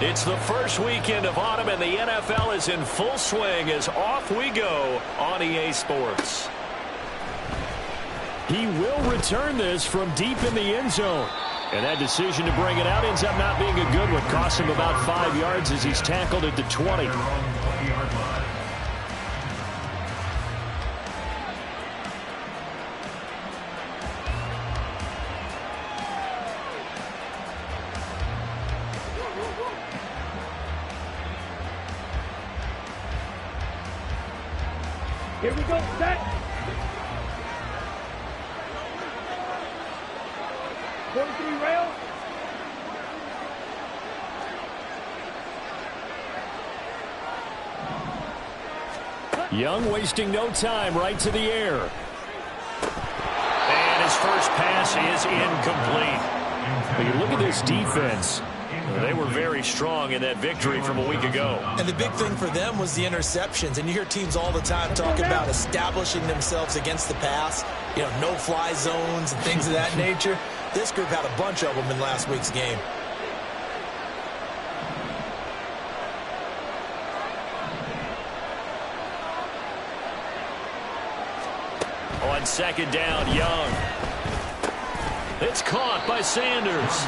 It's the first weekend of autumn, and the NFL is in full swing as off we go on EA Sports. He will return this from deep in the end zone. And that decision to bring it out ends up not being a good one. Cost him about 5 yards as he's tackled at the 20. Here we go, set. 43 rail. Young wasting no time, right to the air. And his first pass is incomplete. But you look at this defense. They were very strong in that victory from a week ago. And the big thing for them was the interceptions. And you hear teams all the time talk about establishing themselves against the pass, you know, no-fly zones and things of that nature. This group had a bunch of them in last week's game. On second down, Young. It's caught by Sanders.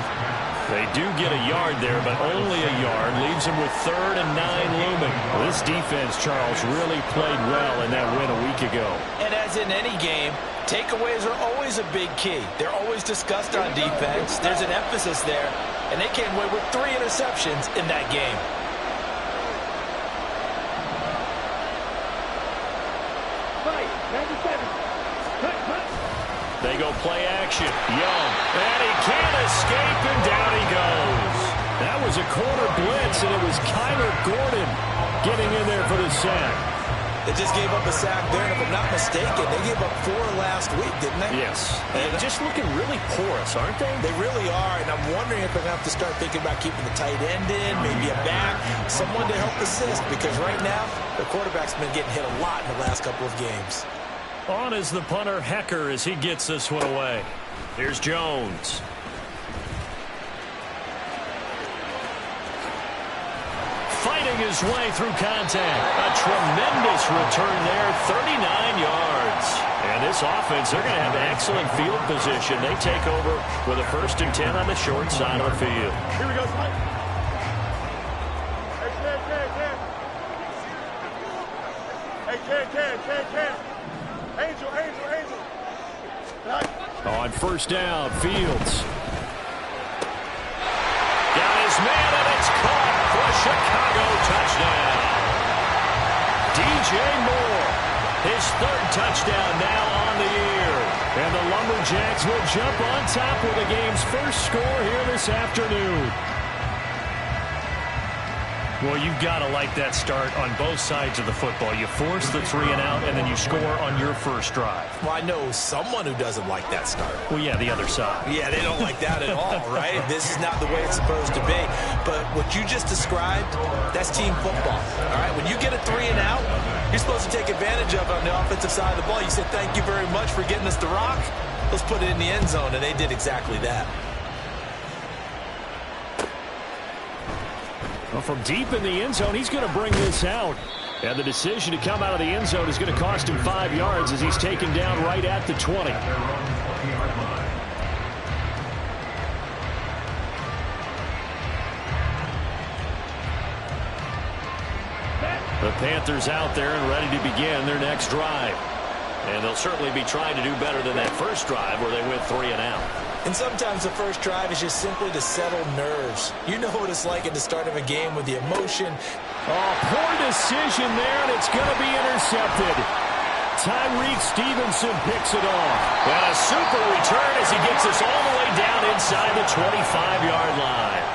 They do get a yard there, but only a yard. Leaves them with 3rd and 9 looming. This defense, Charles, really played well in that win a week ago. And as in any game, takeaways are always a big key. They're always discussed on defense. There's an emphasis there, and they came away with 3 interceptions in that game. They go play action. Young. And he can't escape, and down he goes. That was a corner blitz, and it was Kyler Gordon getting in there for the sack. They just gave up a sack there, and if I'm not mistaken, they gave up 4 last week, didn't they? Yes. And just looking really porous, aren't they? They really are, and I'm wondering if they're going to have to start thinking about keeping the tight end in, maybe a back, someone to help assist, because right now, the quarterback's been getting hit a lot in the last couple of games. On is the punter, Hecker, as he gets this one away. Here's Jones. Fighting his way through contact. A tremendous return there, 39 yards. And this offense, they're going to have excellent field position. They take over with a 1st and 10 on the short side of the field. Here we go, Mike. Hey, Cam. Angel. On 1st down, Fields. Got his man, and it's caught for a Chicago touchdown. DJ Moore, his 3rd touchdown now on the year. And the Lumberjacks will jump on top with the game's first score here this afternoon. Well, you've got to like that start on both sides of the football. You force the 3 and out, and then you score on your first drive. Well, I know someone who doesn't like that start. Well, yeah, the other side. Yeah, they don't like that at all, right? This is not the way it's supposed to be. But what you just described, that's team football, all right? When you get a 3 and out, you're supposed to take advantage of it on the offensive side of the ball. You said, thank you very much for getting us the rock. Let's put it in the end zone, and they did exactly that. Well, from deep in the end zone, he's going to bring this out. And the decision to come out of the end zone is going to cost him 5 yards as he's taken down right at the 20. The Panthers out there and ready to begin their next drive. And they'll certainly be trying to do better than that first drive where they went 3 and out. And sometimes the first drive is just simply to settle nerves. You know what it's like at the start of a game with the emotion. Oh, poor decision there, and it's going to be intercepted. Tyreek Stevenson picks it off. And a super return as he gets us all the way down inside the 25-yard line.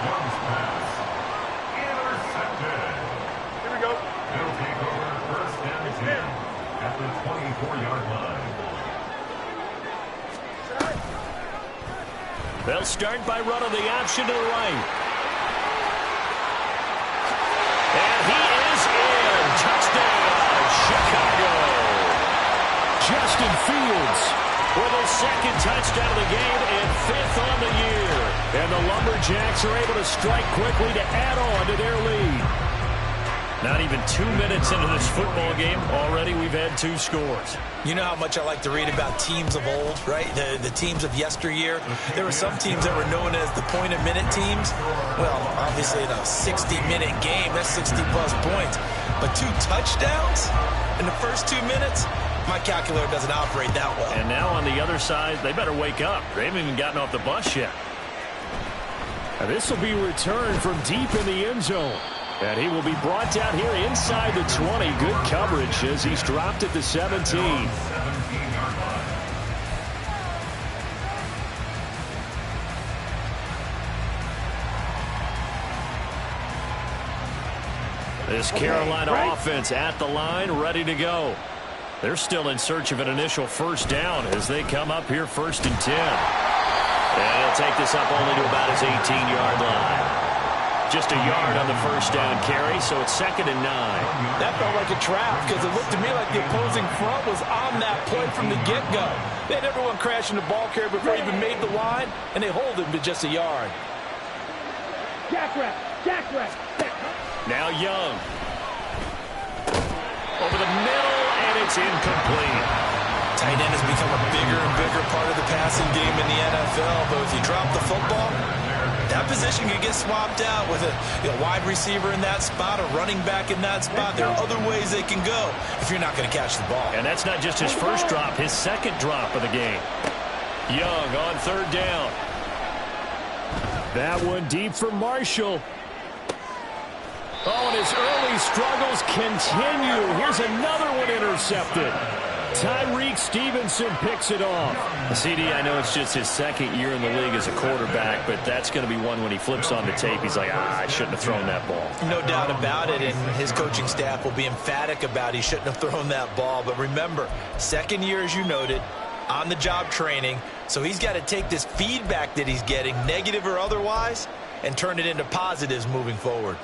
Young's pass. Intercepted. Here we go. They'll take over 1st and 10 at the 24-yard line. They'll start by running the option to the right. And he is in. Touchdown, Chicago. Justin Fields with his second touchdown of the game and 5th on the year. And the Lumberjacks are able to strike quickly to add on to their lead. Not even 2 minutes into this football game, already we've had 2 scores. You know how much I like to read about teams of old, right? The teams of yesteryear. There were some teams that were known as the point-a-minute teams. Well, obviously in a 60-minute game, that's 60-plus points. But 2 touchdowns in the first 2 minutes? My calculator doesn't operate that well. And now on the other side, they better wake up. They haven't even gotten off the bus yet. This will be returned from deep in the end zone. And he will be brought down here inside the 20. Good coverage as he's dropped at the 17. This Carolina offense at the line, ready to go. They're still in search of an initial first down as they come up here 1st and 10. And he'll take this up only to about his 18-yard line. Just a yard on the first down carry, so it's 2nd and 9. That felt like a trap because it looked to me like the opposing front was on that play from the get-go. They had everyone crashing the ball carrier before he even made the line, and they hold him to just a yard. Jackrabbit, jackrabbit. Now Young. Over the middle, and it's incomplete. Tight end has become a bigger and bigger part of the passing game in the NFL, but if you drop the football, that position can get swapped out with a wide receiver in that spot, a running back in that spot. There are other ways they can go if you're not going to catch the ball. And that's not just his first drop, his second drop of the game. Young on 3rd down. That one deep for Marshall. Oh, and his early struggles continue. Here's another one intercepted. Tyreek Stevenson picks it off. CD, I know it's just his 2nd year in the league as a quarterback, but that's going to be one when he flips on the tape. He's like, I shouldn't have thrown that ball. No doubt about it, and his coaching staff will be emphatic about he shouldn't have thrown that ball. But remember, 2nd year, as you noted, on-the-job training, so he's got to take this feedback that he's getting, negative or otherwise, and turn it into positives moving forward.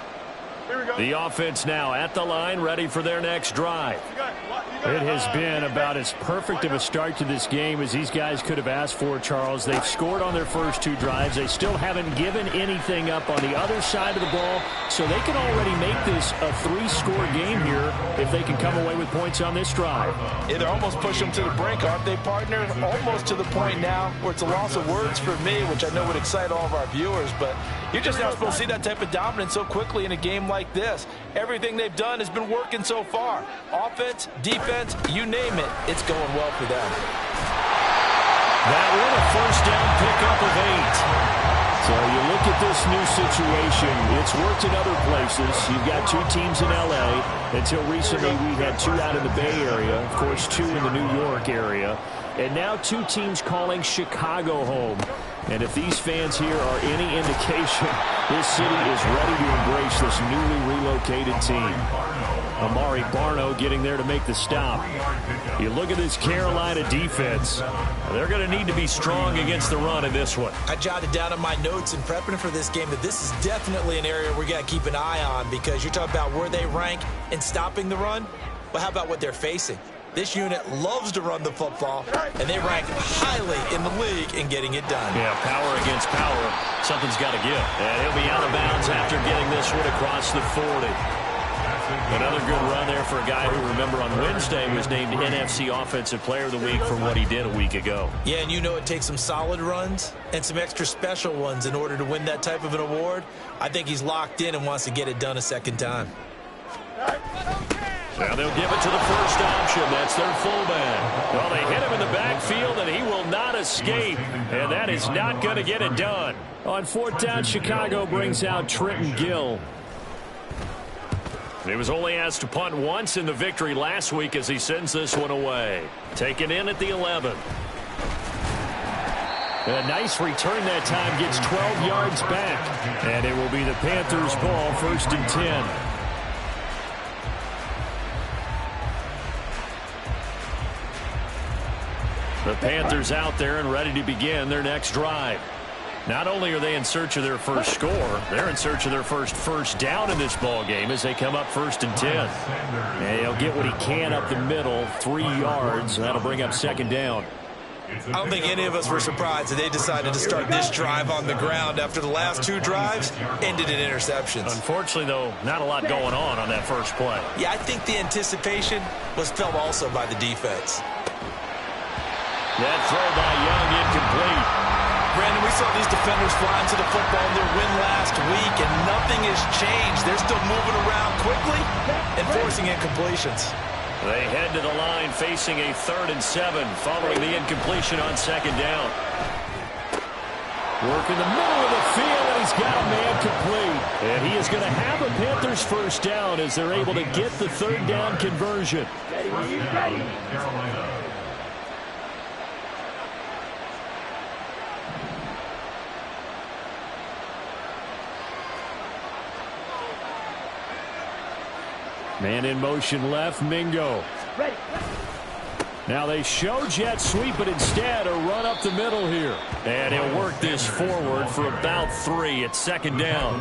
Here we go. The offense now at the line, ready for their next drive. It has been about as perfect of a start to this game as these guys could have asked for, Charles. They've scored on their first 2 drives. They still haven't given anything up on the other side of the ball, so they can already make this a 3-score game here if they can come away with points on this drive. Yeah, they're almost pushing them to the brink, aren't they, partner? Almost to the point now where it's a loss of words for me, which I know would excite all of our viewers, but you're just not supposed to see that type of dominance so quickly in a game like this. Everything they've done has been working so far. Offense, defense, you name it, it's going well for them. That one a first down pickup of 8. So you look at this new situation. It's worked in other places. You've got 2 teams in L.A. Until recently, we had 2 out in the Bay Area. Of course, 2 in the New York area. And now 2 teams calling Chicago home. And if these fans here are any indication, this city is ready to embrace this newly relocated team. Amari Barno getting there to make the stop. You look at this Carolina defense. They're going to need to be strong against the run in this one. I jotted down in my notes in prepping for this game that this is definitely an area we got to keep an eye on because you're talking about where they rank in stopping the run. Well, how about what they're facing? This unit loves to run the football, and they rank highly in the league in getting it done. Yeah, power against power. Something's got to give. And he'll be out of bounds after getting this one across the 40. Another good run there for a guy who, remember, on Wednesday was named NFC Offensive Player of the Week for what he did a week ago. Yeah, and you know it takes some solid runs and some extra special ones in order to win that type of an award. I think he's locked in and wants to get it done a second time. Now they'll give it to the first option. That's their fullback. Well, they hit him in the backfield, and he will not escape. And that is not going to get it done. On 4th down, Chicago brings out Trenton Gill. He was only asked to punt once in the victory last week as he sends this one away. Taken in at the 11. A nice return that time, gets 12 yards back. And it will be the Panthers' ball, 1st and 10. The Panthers out there and ready to begin their next drive. Not only are they in search of their first score, they're in search of their first down in this ball game as they come up 1st and 10. And he'll get what he can up the middle, 3 yards. That'll bring up 2nd down. I don't think any of us were surprised that they decided to start this drive on the ground after the last 2 drives ended in interceptions. Unfortunately, though, not a lot going on that first play. Yeah, I think the anticipation was felt also by the defense. That throw by Young incomplete. Brandon, we saw these defenders flying to the football in their win last week, and nothing has changed. They're still moving around quickly and forcing incompletions. They head to the line facing a 3rd and 7 following the incompletion on 2nd down. Work in the middle of the field, and he's got a man complete. And he is going to have a Panthers first down as they're able to get the 3rd down conversion. Ready. Man in motion left, Mingo. Ready. Now they show jet sweep, but instead a run up the middle here. And he'll work this forward for about 3 at 2nd down.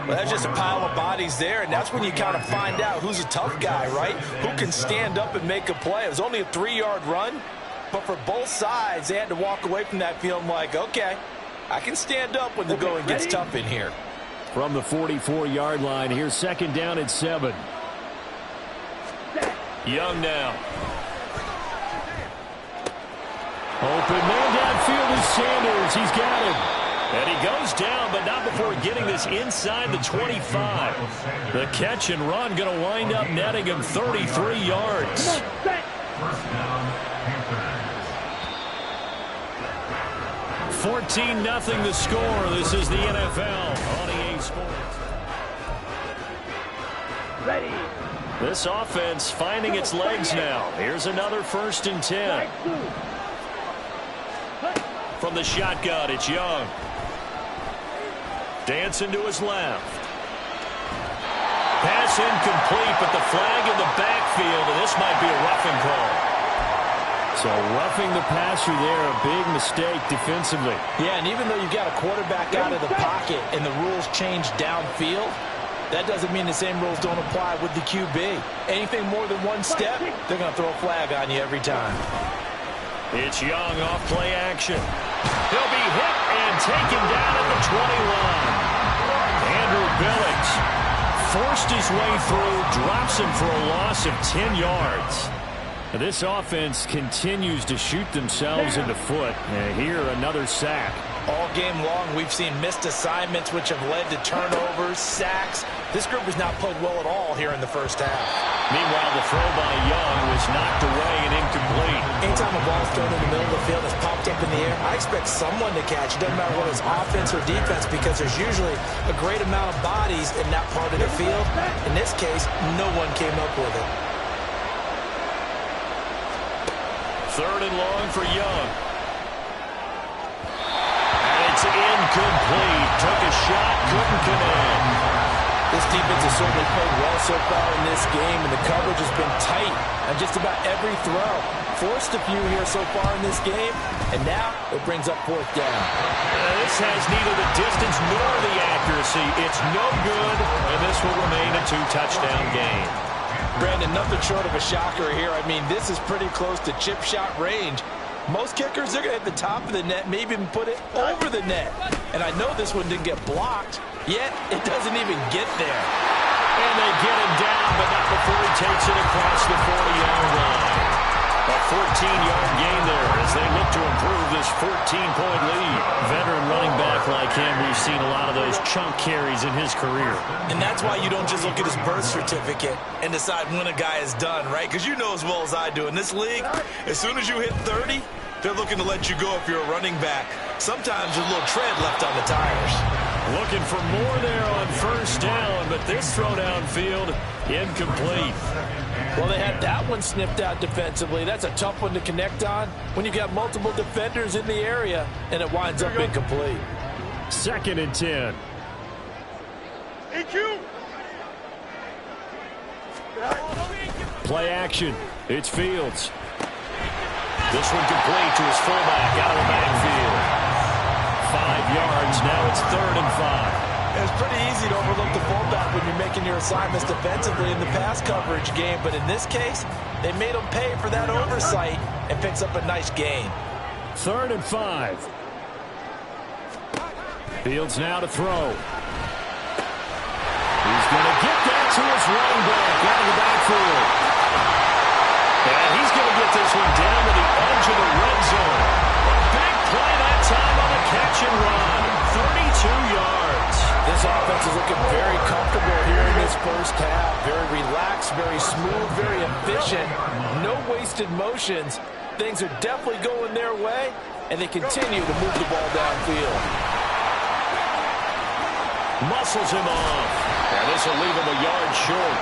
Well, that's just a pile of bodies there, and that's when you kind of find out who's a tough guy, right? Who can stand up and make a play. It was only a 3-yard run, but for both sides, they had to walk away from that feeling like, okay, I can stand up when the going gets tough in here. From the 44-yard line, here's 2nd down at 7. Young now. Open man downfield is Sanders. He's got him. And he goes down, but not before getting this inside the 25. The catch and run going to wind up netting him 33 yards. 14-0 the score. This is the NFL on EA Sports. Ready. This offense finding its legs now. Here's another 1st and 10. From the shotgun, it's Young. Dancing to his left. Pass incomplete, but the flag in the backfield, and this might be a roughing call. So roughing the passer there, a big mistake defensively. Yeah, and even though you've got a quarterback out of the pocket and the rules change downfield, that doesn't mean the same rules don't apply with the QB. Anything more than one step, they're going to throw a flag on you every time. It's Young off play action. He'll be hit and taken down at the 21. Andrew Billings forced his way through, drops him for a loss of 10 yards. This offense continues to shoot themselves in the foot. And here, another sack. All game long, we've seen missed assignments, which have led to turnovers, sacks. This group has not played well at all here in the first half. Meanwhile, the throw by Young was knocked away and incomplete. Anytime a ball's thrown in the middle of the field that's popped up in the air, I expect someone to catch. It doesn't matter whether it's offense or defense, because there's usually a great amount of bodies in that part of the field. In this case, no one came up with it. 3rd and long for Young. It's incomplete. Took a shot, couldn't connect. This defense has certainly played well so far in this game, and the coverage has been tight on just about every throw. Forced a few here so far in this game, and now it brings up 4th down. This has neither the distance nor the accuracy. It's no good, and this will remain a 2-touchdown game. Brandon, nothing short of a shocker here. I mean, this is pretty close to chip shot range. Most kickers, they're going to hit the top of the net, maybe even put it over the net. And I know this one didn't get blocked, yet it doesn't even get there. And they get him down, but not before he takes it across the 40-yard line. A 14-yard gain there as they look to improve this 14-point lead. Veteran running back like him, we've seen a lot of those chunk carries in his career. And that's why you don't just look at his birth certificate and decide when a guy is done, right? Because you know as well as I do, in this league, as soon as you hit 30, they're looking to let you go if you're a running back. Sometimes there's a little tread left on the tires. Looking for more there on 1st down, but this throw downfield, incomplete. Well, they had that one sniffed out defensively. That's a tough one to connect on when you've got multiple defenders in the area, and it winds up incomplete. 2nd and 10. EQ. Play action. It's Fields. This one complete to his fullback out of the backfield. 5 yards. Now it's 3rd and 5. It's pretty easy to overlook the fullback when you're making your assignments defensively in the pass coverage game, but in this case, they made him pay for that oversight and picks up a nice gain. 3rd and 5. Fields now to throw. He's going to get that to his running back out of the backfield. And he's going to get this one down to the edge of the red zone. A big play that time on the catch and run. 32 yards. This offense is looking very comfortable here in this first half. Very relaxed, very smooth, very efficient. No wasted motions. Things are definitely going their way, and they continue to move the ball downfield. Muscles him off. And this will leave him a yard short.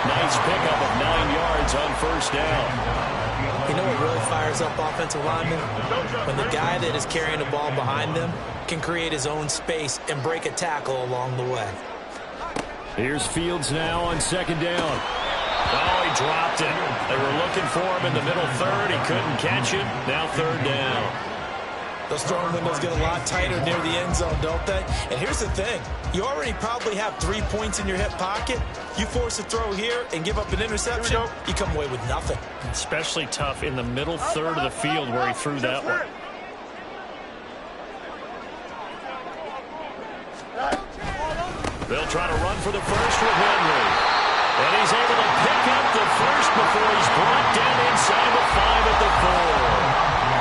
Nice pickup of 9 yards on first down. You know what really fires up offensive linemen? When the guy that is carrying the ball behind them can create his own space and break a tackle along the way. Here's Fields now on 2nd down. Oh, he dropped it. They were looking for him in the middle third. He couldn't catch it. Now 3rd down. Those throwing windows get a lot tighter near the end zone, don't they? And here's the thing. You already probably have 3 points in your hip pocket. You force a throw here and give up an interception, you come away with nothing. Especially tough in the middle third of the field where he threw that one. They'll try to run for the first with Henry. And he's able to pick up the first before he's brought down inside the 5 at the 4.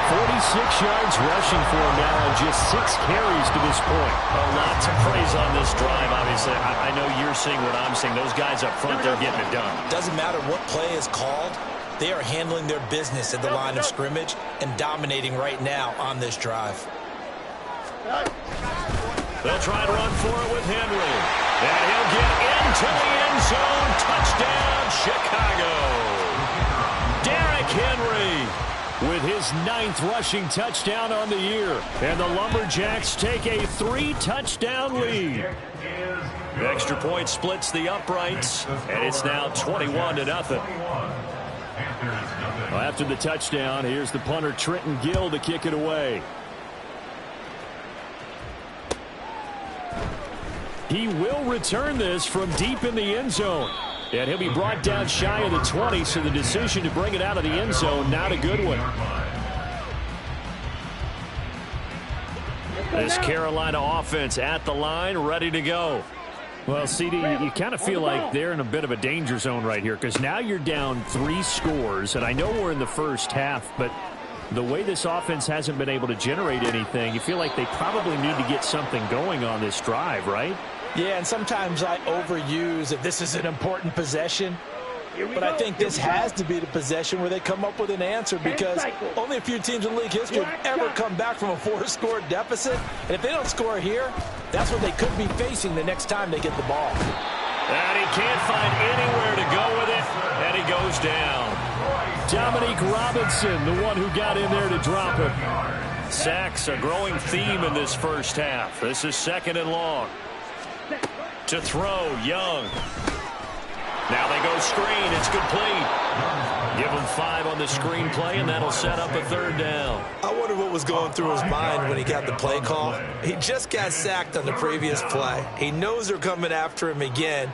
46 yards rushing for him now on just 6 carries to this point. A lot to praise on this drive, obviously. I know you're seeing what I'm seeing. Those guys up front, they're getting it done. Doesn't matter what play is called. They are handling their business at the line of scrimmage and dominating right now on this drive. They'll try to run for it with Henry. And he'll get into the end zone. Touchdown, Chicago. Derrick Henry with his 9th rushing touchdown on the year. And the Lumberjacks take a 3-touchdown lead. The extra point splits the uprights, and it's now 21-0. Well, after the touchdown, here's the punter Trenton Gill to kick it away. He will return this from deep in the end zone. And he'll be brought down shy of the 20, so the decision to bring it out of the end zone, not a good one. This Carolina offense at the line, ready to go. Well, CD, you kind of feel like they're in a bit of a danger zone right here because now you're down 3 scores, and I know we're in the first half, but the way this offense hasn't been able to generate anything, you feel like they probably need to get something going on this drive, right? Yeah, and sometimes I overuse if this is an important possession. But I think this has to be the possession where they come up with an answer because only a few teams in league history have ever come back from a 4-score deficit. And if they don't score here, that's what they could be facing the next time they get the ball. And he can't find anywhere to go with it, and he goes down. Dominique Robinson, the one who got in there to drop it. Sacks, a growing theme in this first half. This is 2nd and long. To throw, Young. Now they go screen. It's complete. Give him 5 on the screen play, and that'll set up a 3rd down. I wonder what was going through his mind when he got the play call. He just got sacked on the previous play. He knows they're coming after him again.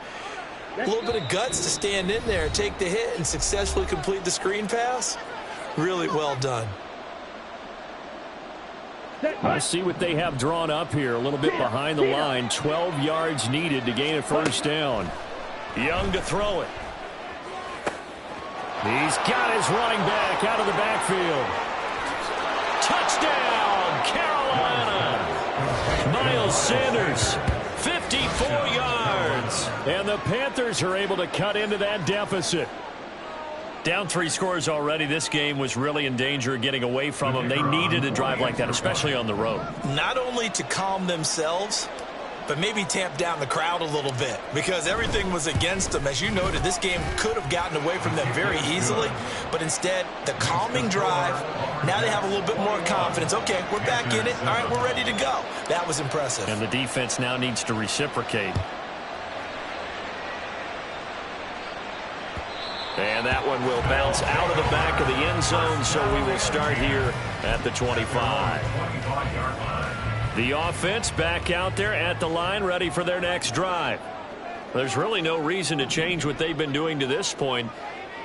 A little bit of guts to stand in there, take the hit, and successfully complete the screen pass. Really well done. Let's see what they have drawn up here. A little bit behind the line. 12 yards needed to gain a 1st down. Young to throw it. He's got his running back out of the backfield. Touchdown, Carolina. Miles Sanders, 54 yards. And the Panthers are able to cut into that deficit. Down 3 scores already. This game was really in danger of getting away from them. They needed a drive like that, especially on the road. Not only to calm themselves, but maybe tamp down the crowd a little bit because everything was against them. As you noted, this game could have gotten away from them very easily, but instead, the calming drive, now they have a little bit more confidence. Okay, we're back in it. All right, we're ready to go. That was impressive. And the defense now needs to reciprocate. And that one will bounce out of the back of the end zone, so we will start here at the 25. The offense back out there at the line, ready for their next drive. There's really no reason to change what they've been doing to this point.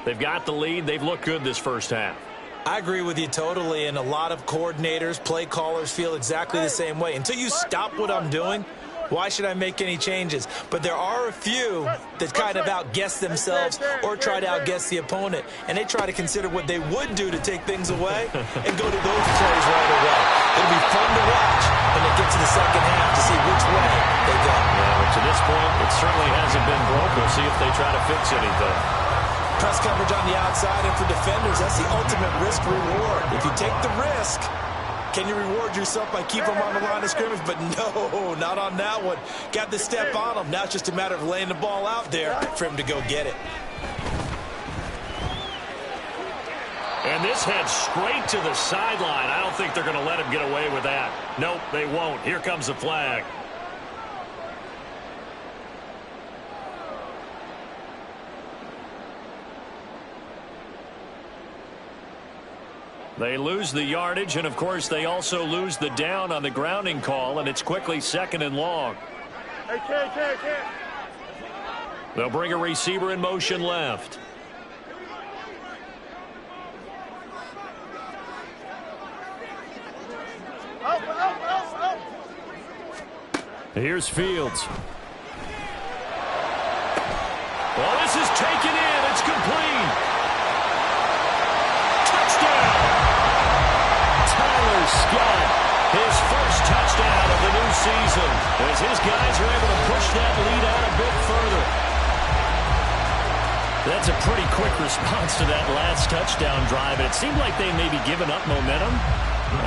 They've got the lead. They've looked good this first half. I agree with you totally, and a lot of coordinators, play callers feel exactly the same way. Until you stop what I'm doing, why should I make any changes? But there are a few that kind of outguess themselves or try to outguess the opponent, and they try to consider what they would do to take things away and go to those plays right away. It'll be fun to watch when they get to the second half to see which way they go. Yeah, but to this point, it certainly hasn't been broke. We'll see if they try to fix anything. Press coverage on the outside, and for defenders, that's the ultimate risk-reward. If you take the risk, can you reward yourself by keeping them on the line of scrimmage? But no, not on that one. Got the step on him. Now it's just a matter of laying the ball out there for him to go get it. And this heads straight to the sideline. I don't think they're going to let him get away with that. Nope, they won't. Here comes the flag. They lose the yardage, and, of course, they also lose the down on the grounding call, and it's quickly 2nd and long. They'll bring a receiver in motion left. Here's Fields. Well, this is taken in. It's complete. Touchdown. Tyler Scott, his first touchdown of the new season, as his guys are able to push that lead out a bit further. That's a pretty quick response to that last touchdown drive. It seemed like they may be giving up momentum.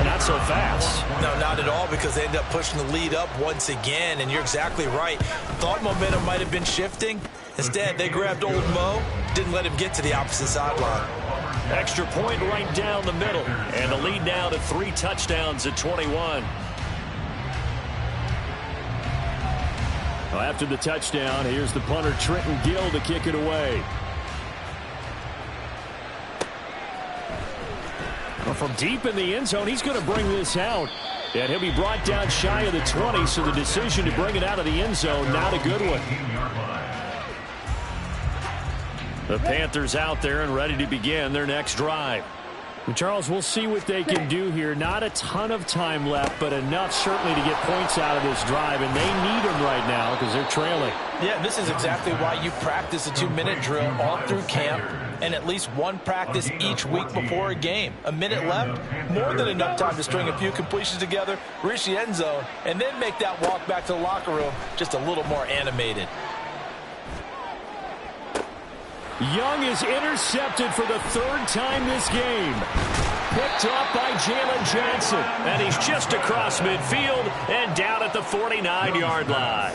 Not so fast. No, not at all, because they end up pushing the lead up once again, and you're exactly right. Thought momentum might have been shifting. Instead, they grabbed old Mo, didn't let him get to the opposite sideline. Extra point right down the middle, and the lead now to 3 touchdowns at 21. Well, after the touchdown, here's the punter Trenton Gill to kick it away. Well, from deep in the end zone, he's going to bring this out. And he'll be brought down shy of the 20, so the decision to bring it out of the end zone, not a good one. The Panthers out there and ready to begin their next drive. And Charles, we'll see what they can do here. Not a ton of time left, but enough certainly to get points out of this drive, and they need them right now because they're trailing. Yeah, this is exactly why you practice a 2-minute drill all through camp and at least one practice each week before a game. A minute left, more than enough time to string a few completions together, reach the end zone, and then make that walk back to the locker room just a little more animated. Young is intercepted for the 3rd time this game. Picked up by Jalen Johnson. And he's just across midfield and down at the 49-yard line.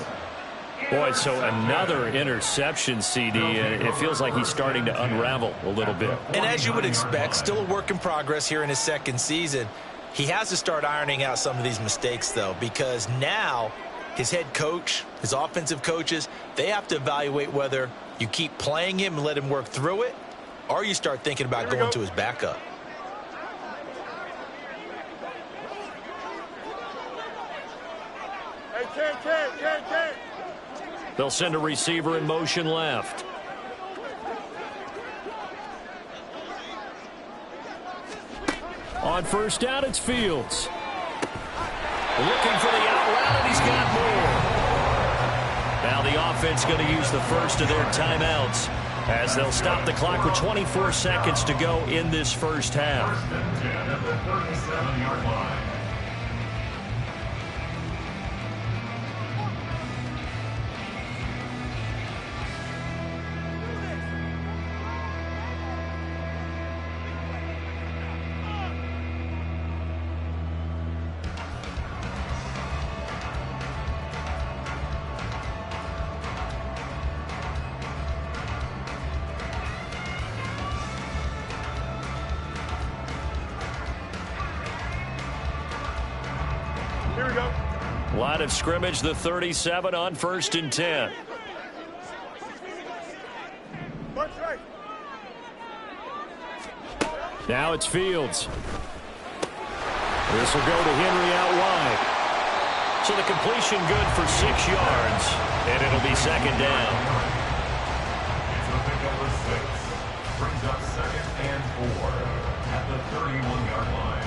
Boy, so another interception, CD. It feels like he's starting to unravel a little bit. And as you would expect, still a work in progress here in his 2nd season. He has to start ironing out some of these mistakes, though, because now his head coach, his offensive coaches, they have to evaluate whether you keep playing him and let him work through it, or you start thinking about going to his backup. They'll send a receiver in motion left. On 1st down, it's Fields. Looking for the out route, and he's got more. Now the offense going to use the first of their timeouts as they'll stop the clock with 24 seconds to go in this first half. Line of scrimmage, the 37 on 1st and 10. Now it's Fields. This will go to Henry out wide. So the completion good for 6 yards, and it'll be 2nd down. It's the pick number 6. Brings up 2nd and 4. at the 31-yard line.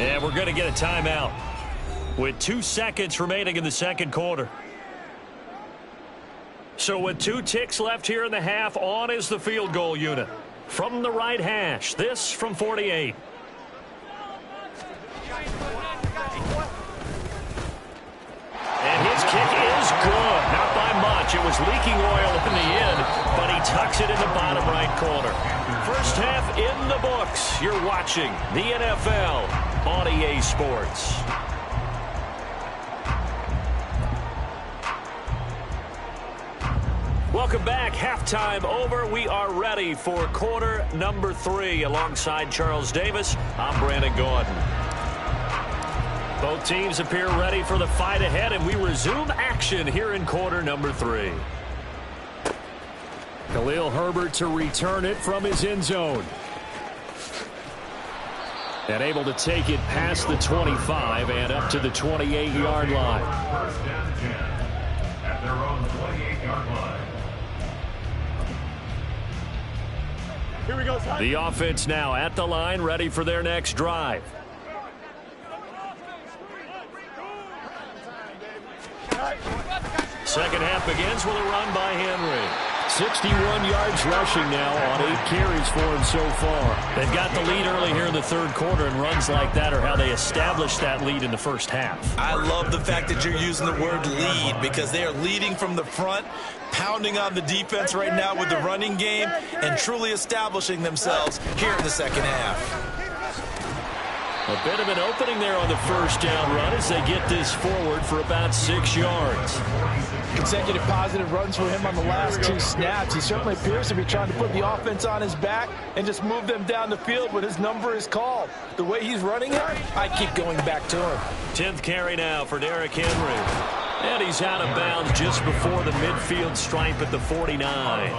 And we're going to get a timeout with 2 seconds remaining in the second quarter. So with 2 ticks left here in the half, on is the field goal unit. From the right hash, this from 48. And his kick is good. Not by much. It was leaking oil in the end, but he tucks it in the bottom right corner. First half in the books. You're watching the NFL on EA Sports. Welcome back. Halftime over. We are ready for quarter number 3. Alongside Charles Davis, I'm Brandon Gordon. Both teams appear ready for the fight ahead, and we resume action here in quarter number 3. Khalil Herbert to return it from his end zone. And able to take it past the 25 and up to the 28-yard line. First down 10 at their own 28-yard line. Here we go, son. The offense now at the line, ready for their next drive. Second half begins with a run by Henry. 61 yards rushing now on 8 carries for him so far. They've got the lead early here in the third quarter, and runs like that are how they established that lead in the first half. I love the fact that you're using the word lead, because they are leading from the front, pounding on the defense right now with the running game, and truly establishing themselves here in the second half. A bit of an opening there on the first down run as they get this forward for about 6 yards. Consecutive positive runs for him on the last 2 snaps. He certainly appears to be trying to put the offense on his back and just move them down the field when his number is called. The way he's running it, I keep going back to him. 10th carry now for Derrick Henry. And he's out of bounds just before the midfield stripe at the 49.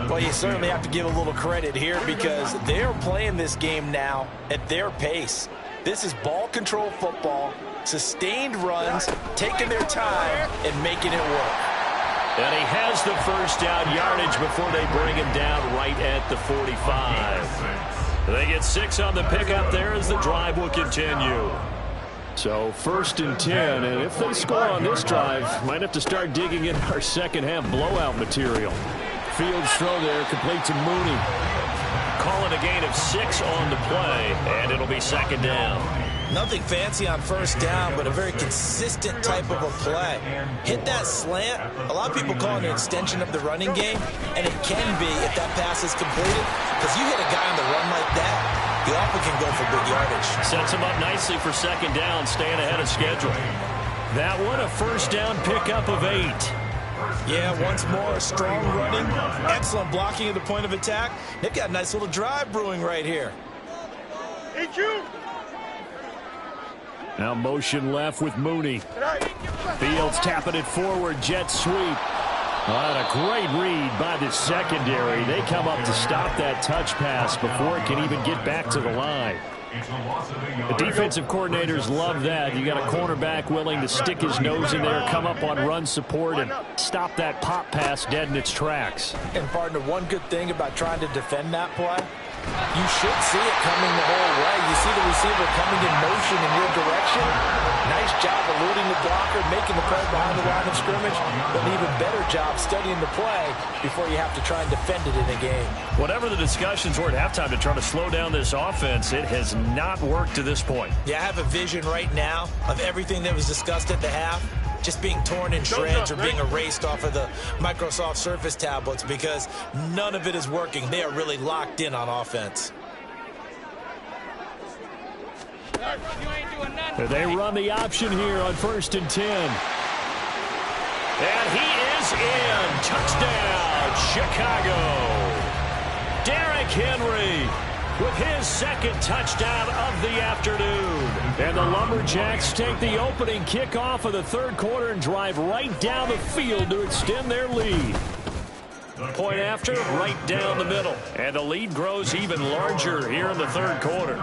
Well, you certainly have to give a little credit here, because they're playing this game now at their pace. This is ball control football, sustained runs, taking their time and making it work. And he has the first down yardage before they bring him down right at the 45. They get 6 on the pickup there as the drive will continue. So 1st and 10, and if they score on this drive, might have to start digging in our second half blowout material. Fields throw there, complete to Mooney. Calling a gain of 6 on the play, and it'll be second down. Nothing fancy on first down, but a very consistent type of a play. Hit that slant. A lot of people call it an extension of the running game, and it can be if that pass is completed, because you hit a guy on the run like that, he often can go for big yardage. Sets him up nicely for second down, staying ahead of schedule. That one, a first down pickup of 8. Yeah, once more, strong running, excellent blocking at the point of attack. They've got a nice little drive brewing right here. Now motion left with Mooney. Fields tapping it forward, jet sweep. What a great read by the secondary. They come up to stop that touch pass before it can even get back to the line. The defensive coordinators love that. You got a cornerback willing to stick his nose in there, come up on run support, and stop that pop pass dead in its tracks. And partner, one good thing about trying to defend that play, you should see it coming the whole way. You see the receiver coming in motion in your direction. Nice job eluding the blocker, making the play behind the line of scrimmage, but an even better job studying the play before you have to try and defend it in a game. Whatever the discussions were at halftime to try to slow down this offense, it has not worked to this point. Yeah, I have a vision right now of everything that was discussed at the half just being torn in shreds or being erased off of the Microsoft Surface tablets, because none of it is working. They are really locked in on offense. They run the option here on 1st and 10. And he is in. Touchdown, Chicago. Derrick Henry with his second touchdown of the afternoon. And the Lumberjacks take the opening kickoff of the third quarter and drive right down the field to extend their lead. Point after, right down the middle. And the lead grows even larger here in the third quarter.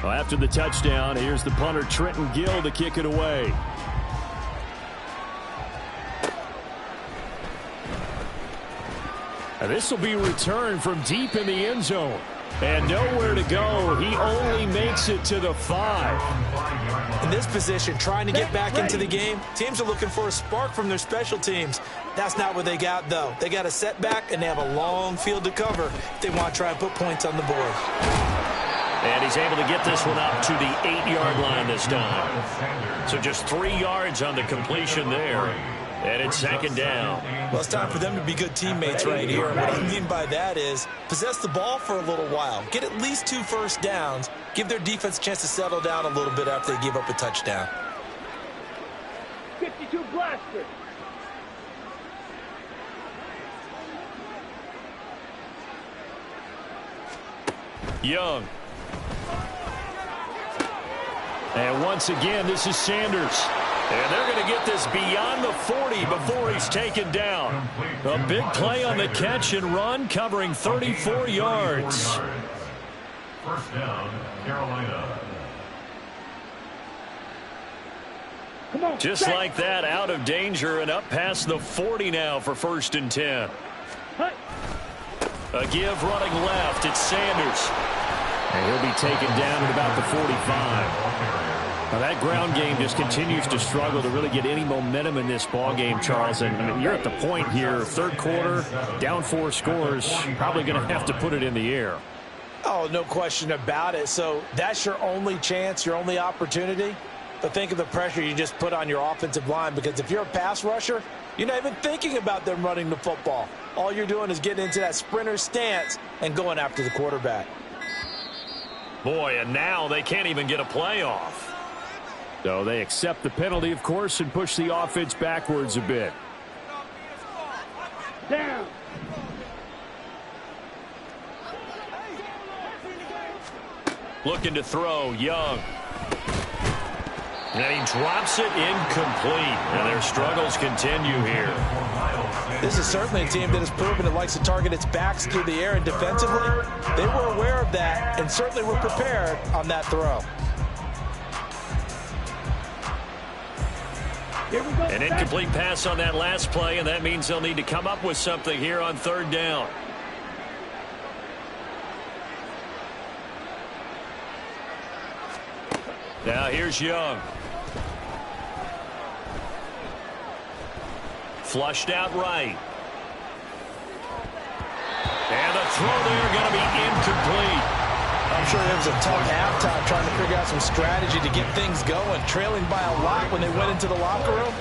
Well, after the touchdown, here's the punter Trenton Gill to kick it away. This will be returned from deep in the end zone. And nowhere to go. He only makes it to the 5. In this position, trying to get back into the game, teams are looking for a spark from their special teams. That's not what they got, though. They got a setback, and they have a long field to cover if they want to try and put points on the board. And he's able to get this one up to the 8-yard line this time. So just 3 yards on the completion there. And it's 2nd down. Well, it's time for them to be good teammates right here. And what I mean by that is possess the ball for a little while. Get at least 2 first downs. Give their defense a chance to settle down a little bit after they give up a touchdown. 52 blaster. Young. And once again, this is Sanders. And they're going to get this beyond the 40 before he's taken down. A big play on the catch and run, covering 34 yards. First down, Carolina. Just like that, out of danger and up past the 40 now for 1st and 10. A give running left. It's Sanders. And he'll be taken down at about the 45. Now that ground game just continues to struggle to really get any momentum in this ball game, Charles. And I mean, you're at the point here, 3rd quarter, down 4 scores, probably going to have to put it in the air. Oh, no question about it. So that's your only chance, your only opportunity. But think of the pressure you just put on your offensive line, because if you're a pass rusher, you're not even thinking about them running the football. All you're doing is getting into that sprinter stance and going after the quarterback. Boy, and now they can't even get a play off. So they accept the penalty, of course, and push the offense backwards a bit. Down. Looking to throw, Young. And he drops it incomplete. And their struggles continue here. This is certainly a team that has proven it likes to target its backs through the air, and defensively, they were aware of that and certainly were prepared on that throw. An incomplete pass on that last play, and that means they'll need to come up with something here on 3rd down. Now here's Young. Flushed out right. And the throw there going to be incomplete. I'm sure it was a tough halftime trying to figure out some strategy to get things going, trailing by a lot when they went into the locker room.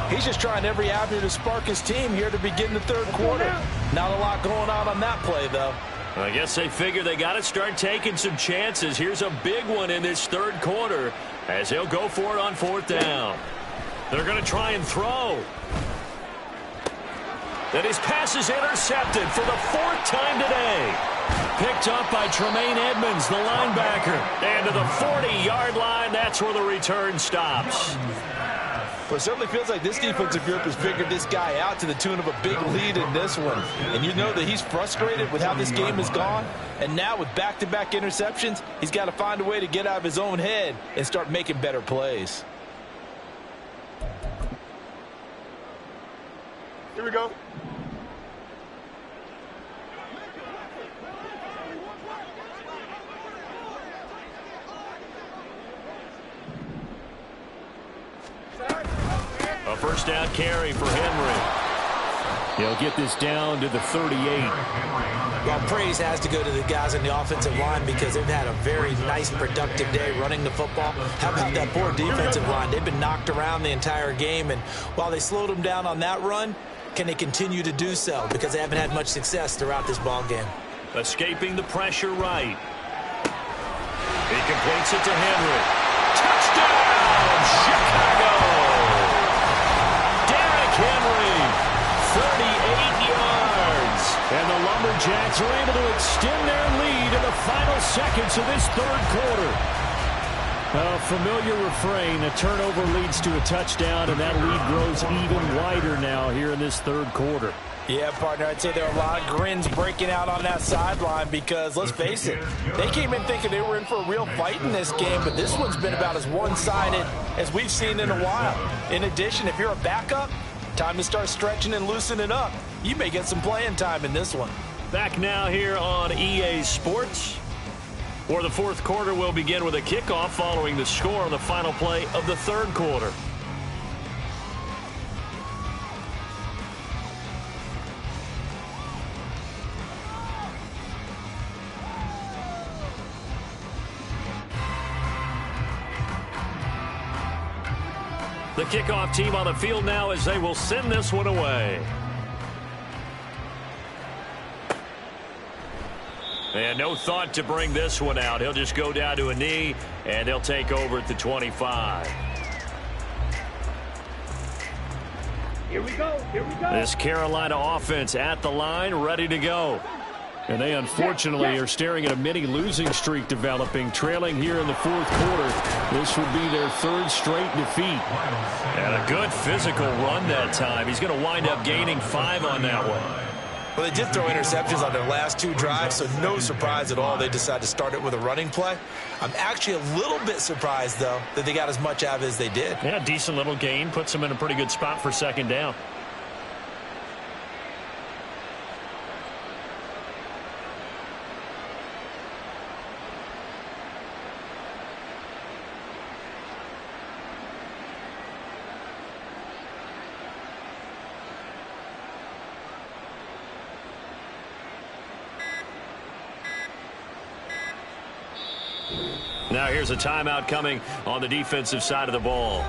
He's just trying every avenue to spark his team here to begin the 3rd quarter. Not a lot going on that play, though. I guess they figure they got to start taking some chances. Here's a big one in this 3rd quarter as they'll go for it on 4th down. They're going to try and throw. And his pass is intercepted for the 4th time today. Picked up by Tremaine Edmonds, the linebacker. And to the 40-yard line, that's where the return stops. Well, it certainly feels like this defensive group has figured this guy out to the tune of a big lead in this one. And you know that he's frustrated with how this game has gone. And now with back-to-back interceptions, he's got to find a way to get out of his own head and start making better plays. Here we go. A 1st down carry for Henry. He'll get this down to the 38. Well, praise has to go to the guys on the offensive line because they've had a very nice, productive day running the football. How about that poor defensive line? They've been knocked around the entire game, and while they slowed them down on that run, can they continue to do so? Because they haven't had much success throughout this ball game. Escaping the pressure right. He completes it to Henry. Touchdown, Chicago! Henry, 38 yards. And the Lumberjacks are able to extend their lead in the final seconds of this 3rd quarter. A familiar refrain, a turnover leads to a touchdown, and that lead grows even wider now here in this 3rd quarter. Yeah, partner, I'd say there are a lot of grins breaking out on that sideline because, let's face it, they came in thinking they were in for a real fight in this game, but this one's been about as one-sided as we've seen in a while. In addition, if you're a backup, time to start stretching and loosening up you may get some playing time in this one. Back now here on EA Sports. For the fourth quarter, we'll begin with a kickoff following the score on the final play of the third quarter. The kickoff team on the field now as they will send this one away. And no thought to bring this one out. He'll just go down to a knee, and they'll take over at the 25. Here we go. Here we go. This Carolina offense at the line, ready to go. And they unfortunately are staring at a mini losing streak developing, trailing here in the fourth quarter. This would be their third straight defeat. And a good physical run that time. He's going to wind up gaining 5 on that one. Well, they did throw interceptions on their last 2 drives, so no surprise at all they decided to start it with a running play. I'm actually a little bit surprised, though, that they got as much out of it as they did. Yeah, decent little gain. Puts them in a pretty good spot for second down. Now here's a timeout coming on the defensive side of the ball.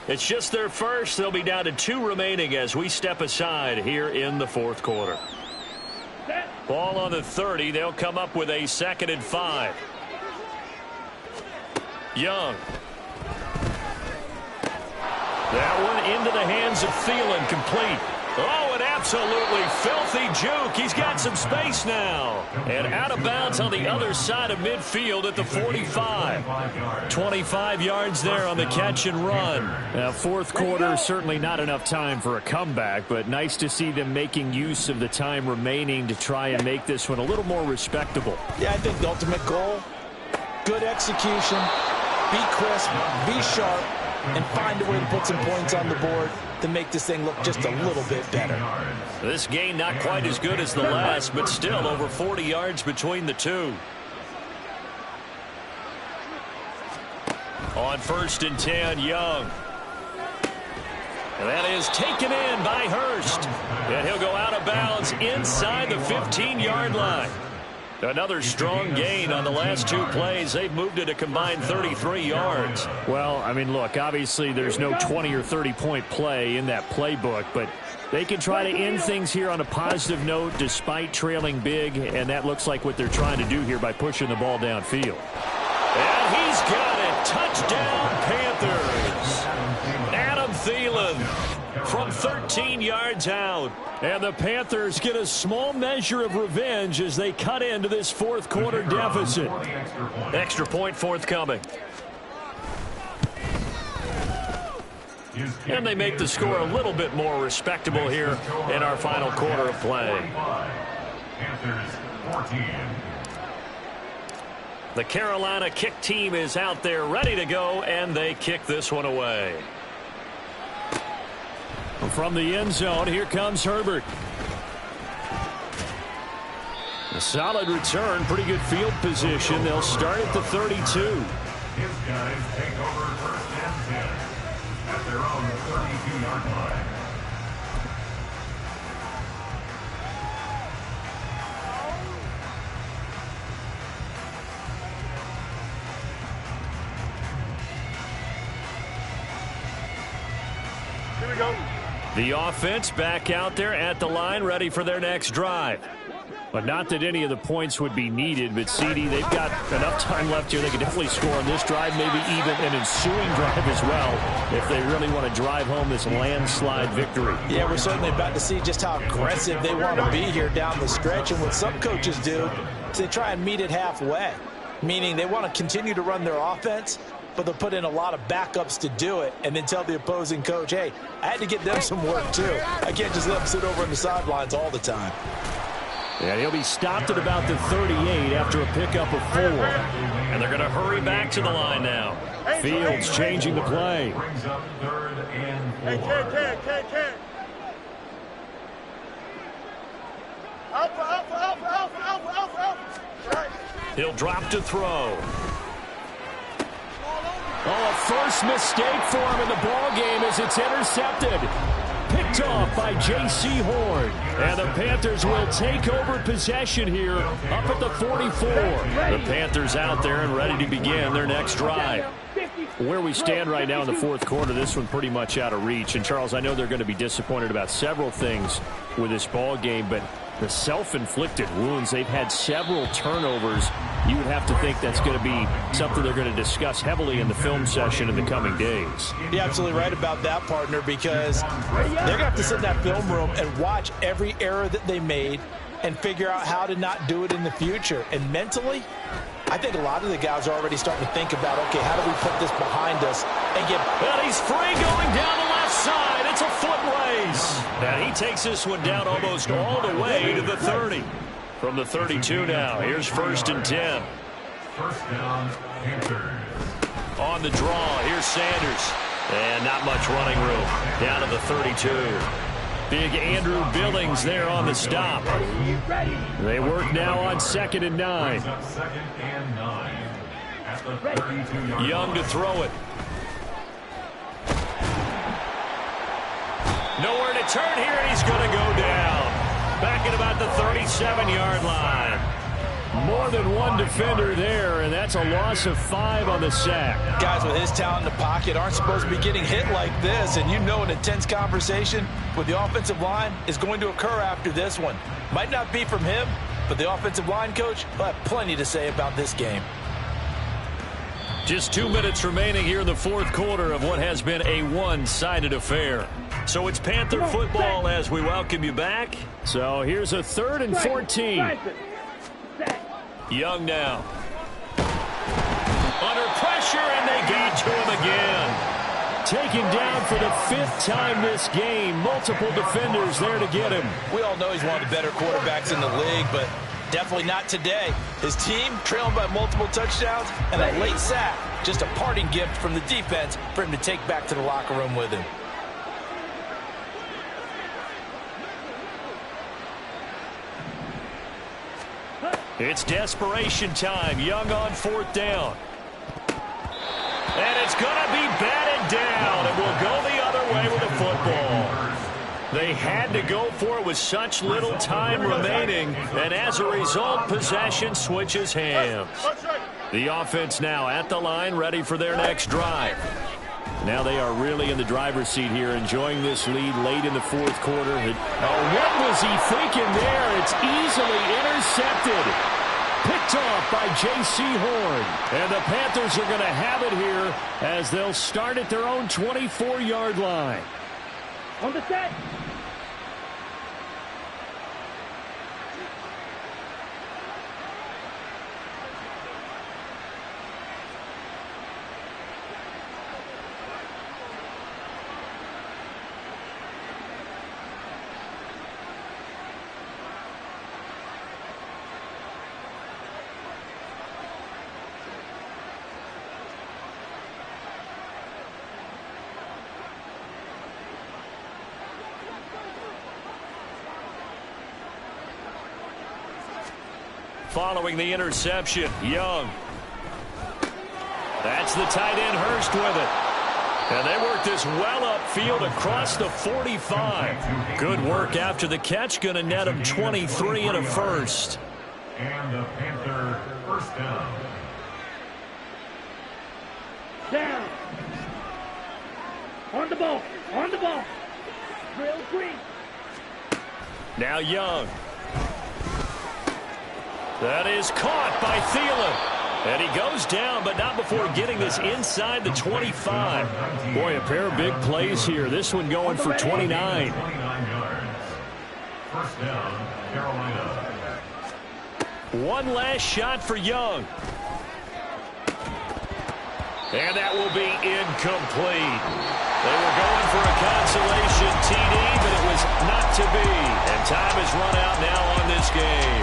It's just their first. They'll be down to 2 remaining as we step aside here in the fourth quarter. Ball on the 30. They'll come up with a 2nd and 5. Young. That one into the hands of Thielen, complete. Oh, an absolutely filthy juke. He's got some space now. And out of bounds on the other side of midfield at the 45. 25 yards there on the catch and run. Now, fourth quarter, certainly not enough time for a comeback, but nice to see them making use of the time remaining to try and make this one a little more respectable. Yeah, I think the ultimate goal, good execution, be crisp, be sharp, and find a way to put some points on the board to make this thing look just a little bit better. This gain not quite as good as the last, but still over 40 yards between the two. On 1st and 10, Young. And that is taken in by Hurst. And he'll go out of bounds inside the 15-yard line. Another strong gain on the last 2 plays. They've moved it a combined 33 yards. Well, I mean, look, obviously there's no 20 or 30-point play in that playbook, but they can try to end things here on a positive note despite trailing big, and that looks like what they're trying to do here by pushing the ball downfield. And he's got it. Touchdown, Panthers. Adam Thielen from 13 yards out. And the Panthers get a small measure of revenge as they cut into this fourth quarter deficit. Extra point forthcoming. And they make the score a little bit more respectable here in our final quarter of play. Panthers 14. The Carolina kick team is out there ready to go, and they kick this one away. From the end zone, here comes Herbert. A solid return, pretty good field position. They'll start at the 32. His guys take over 1st and 10 at their own 32-yard line. Here we go. The offense back out there at the line, ready for their next drive. But not that any of the points would be needed, but CD, they've got enough time left here. They could definitely score on this drive, maybe even an ensuing drive as well, if they really want to drive home this landslide victory. Yeah, we're certainly about to see just how aggressive they want to be here down the stretch. And what some coaches do is they try and meet it halfway, meaning they want to continue to run their offense, but they'll put in a lot of backups to do it and then tell the opposing coach, hey, I had to get them some work too. I can't just let them sit over on the sidelines all the time. And he'll be stopped at about the 38 after a pickup of 4. And they're going to hurry back to the line now. Fields changing the play. Brings up 3rd and 4. Hey, Ken. He'll drop to throw. Oh, a first mistake for him in the ball game as it's intercepted. Picked off by J.C. Horn. And the Panthers will take over possession here up at the 44. The Panthers out there and ready to begin their next drive. Where we stand right now in the fourth quarter, this one pretty much out of reach. And, Charles, I know they're going to be disappointed about several things with this ball game, but the self-inflicted wounds, they've had several turnovers. You would have to think that's going to be something they're going to discuss heavily in the film session in the coming days. You're absolutely right about that, partner, because they're going to have to sit in that film room and watch every error that they made and figure out how to not do it in the future. And mentally, I think a lot of the guys are already starting to think about, okay, how do we put this behind us and get... And he's free going down the left side. It's a foot race. And he takes this one down almost all the way to the 30. From the 32 now, here's 1st and 10. First down, Panthers. On the draw, here's Sanders. And not much running room. Down to the 32. Big Andrew Billings there on the stop. They work now on 2nd and 9. Second and 9 at the 32-yard Young to throw it. Nowhere to turn here, and he's going to go down. Back at about the 37-yard line. More than one defender there, and that's a loss of 5 on the sack. Guys with his talent in the pocket aren't supposed to be getting hit like this, and you know an intense conversation with the offensive line is going to occur after this one. Might not be from him, but the offensive line coach will have plenty to say about this game. Just 2 minutes remaining here in the fourth quarter of what has been a one-sided affair. So it's Panther football as we welcome you back. So here's a 3rd and 14. Young now. Under pressure, and they got to him again. Taken down for the 5th time this game. Multiple defenders there to get him. We all know he's one of the better quarterbacks in the league, but definitely not today. His team trailing by multiple touchdowns and a late sack. Just a parting gift from the defense for him to take back to the locker room with him. It's desperation time. Young on 4th down. And it's going to be batted down, and we'll go the other way with the football. They had to go for it with such little time remaining, and as a result, possession switches hands. The offense now at the line, ready for their next drive. Now they are really in the driver's seat here, enjoying this lead late in the fourth quarter. Oh, what was he thinking there? It's easily intercepted. Picked off by J.C. Horn. And the Panthers are going to have it here as they'll start at their own 24-yard line. On the set. Following the interception, Young. That's the tight end, Hurst, with it. And they work this well upfield across the 45. Good work after the catch. Going to net him 23 and a first. And the Panther first down. Down. On the ball. On the ball. Drill green. Now Young. That is caught by Thielen. And he goes down, but not before getting this inside the 25. Boy, a pair of big plays here. This one going for 29. 29 yards. First down, Carolina. One last shot for Young. And that will be incomplete. They were going for a consolation TD, but it was not to be. And time has run out now on this game.